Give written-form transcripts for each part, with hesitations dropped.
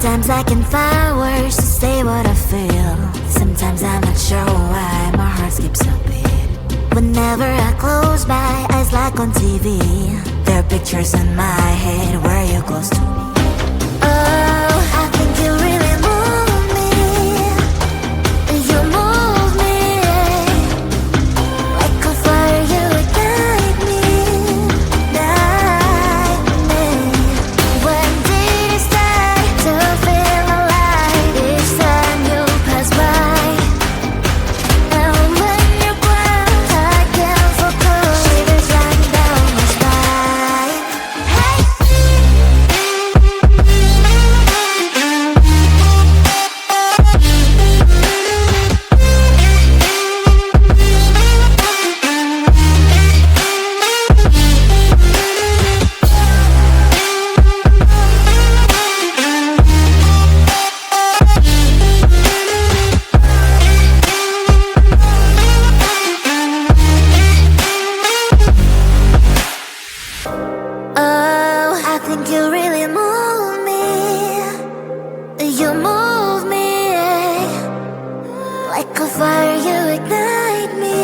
Sometimes I can find words to say what I feel. Sometimes I'm not sure why my heart skips a beat. Whenever I close my eyes like on TV, there are pictures in my head where you're close to me. Oh, I think you really move me. You move me like a fire, you ignite me, ignite me. When did it start to feel alive? Each time you pass by, and when you cry, I can't focus. Shivers run down my spine. Hey. Oh, I think you really move me. You move me like a fire, you ignite me,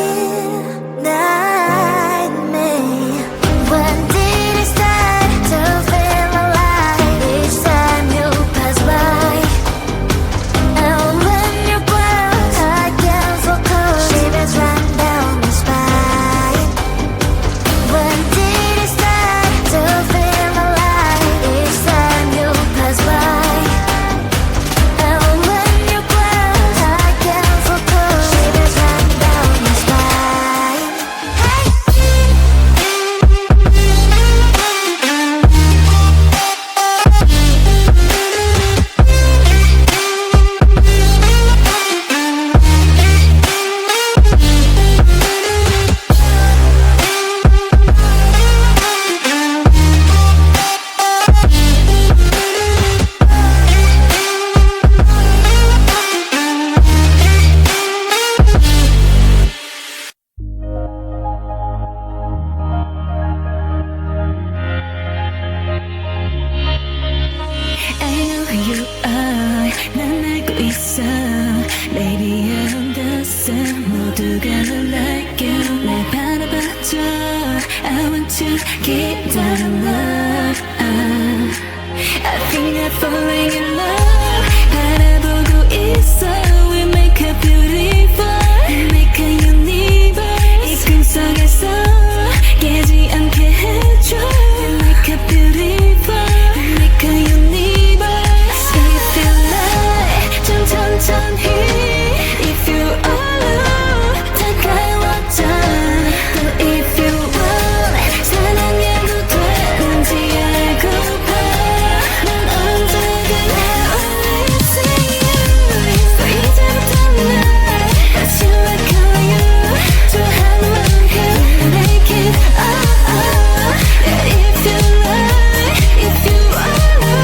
ignite me. When did it start to feel alive? Each time you pass by, and when you close, I can't focus. Shivers run down my spine. When did it start to feel alive? Each time you pass by, and when you close, I can't focus. Shivers run down my spine. Hey. I know who you are. 난 알고 있어. Baby, I understand. 모두가 널 like you. 날 바라봐줘. I want you. 기다려 love. I think I'm falling in love. 바라보고 있어. We make a beautiful. We make a universe. 이 꿈속에서 깨지 않게 해줘. We make a beautiful. We make a universe. If you like, 좀 천천히. If you alone, 다가와줘. 또 if you want, 사랑해도 되는지 알고봐. 난 언제나 only see you. So 이제부터 날 다시 like you. 좋아하는 만큼 make it Yeah, if you like, if you alone,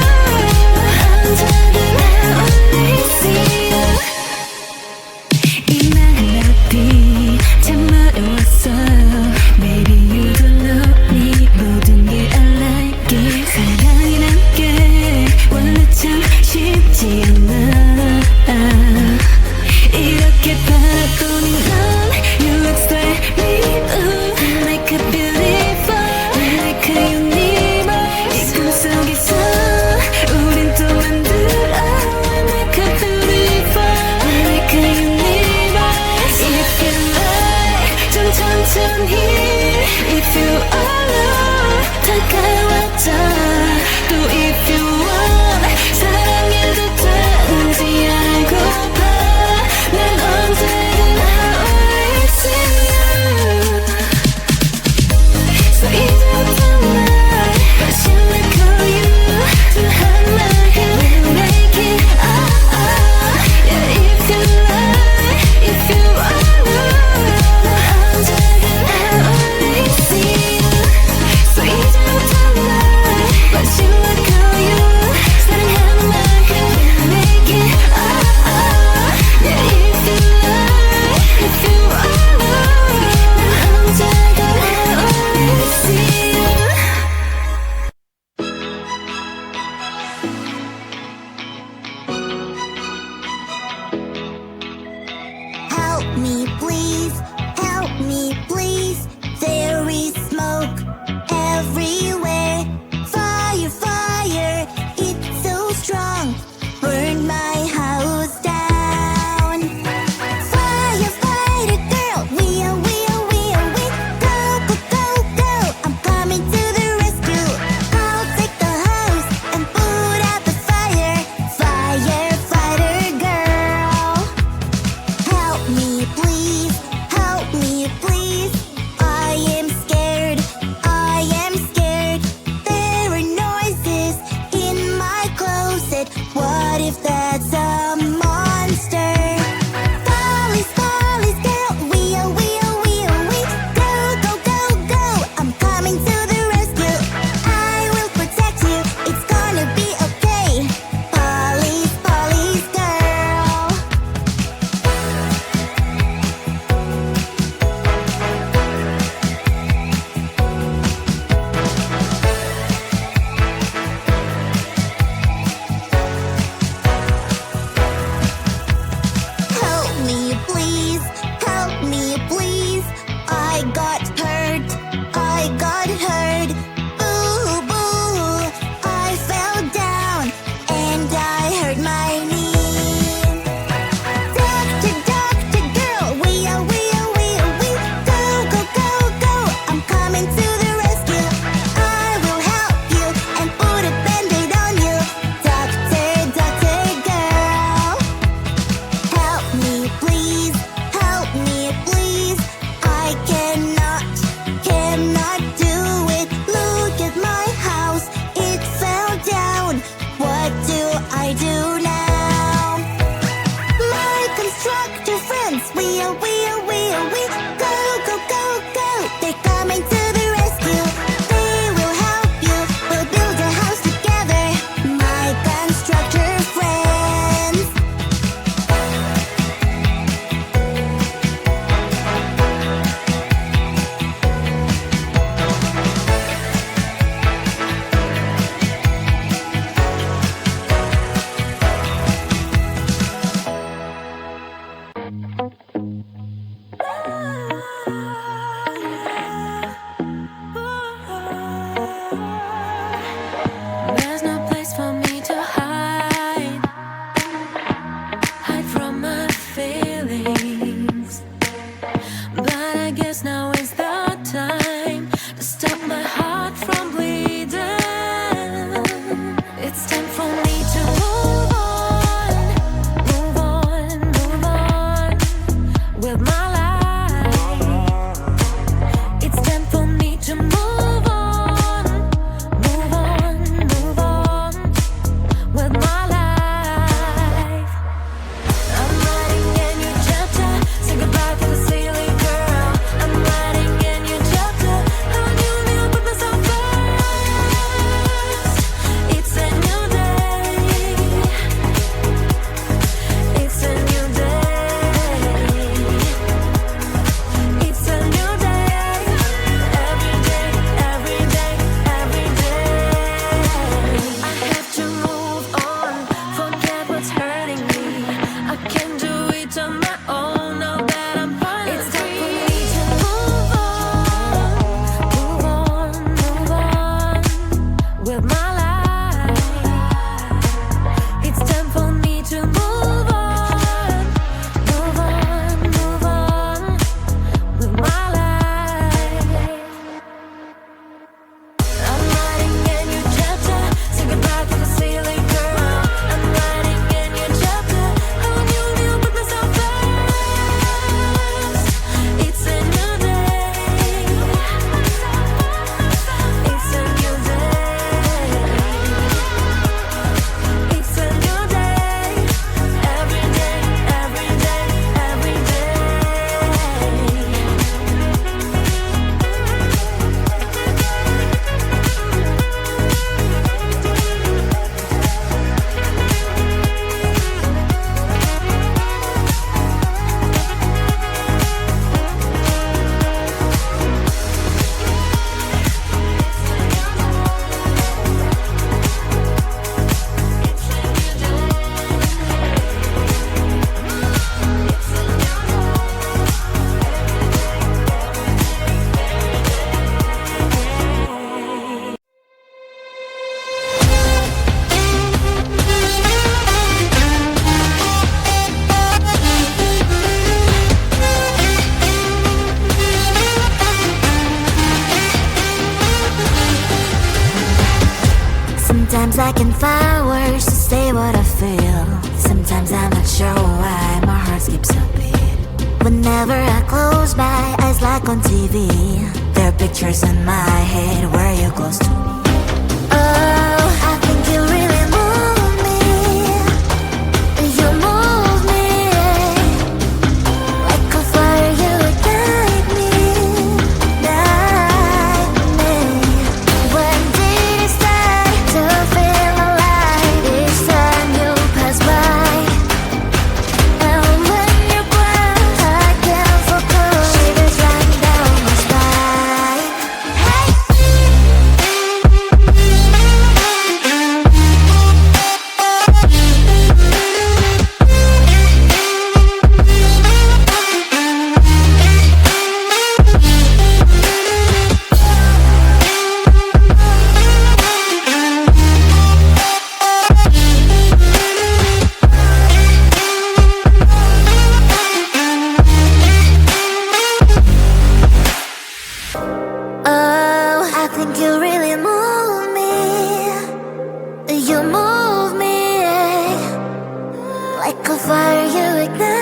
언제나 only see you. 이 말은 앞이 참 어려웠어. Maybe you don't know me. 모든 게 I like it. 사랑이란 게 원래 참 쉽지 않아. 이렇게 바라보는 건 You look like me. Ooh, like a beautiful, like a universe. 이 꿈속에서 우린 또 만들어. Like a beautiful, like a universe. If you like, 좀 천천히. If you alone, 다가와줘. 또 if you want, 사랑해도 돼. I can find words to say what I feel. Sometimes I'm not sure why my heart skips a beat. Whenever I close my eyes like on TV, there are pictures in my head where you're close to me. Oh, I think you really move me. You move me like a fire, you ignite me, ignite me. When did it start to feel alive? Each time you pass by, and when you cry, I can't focus. Shivers running down my spine. Hey. Oh, I think you really move me. You move me like a fire, you ignite.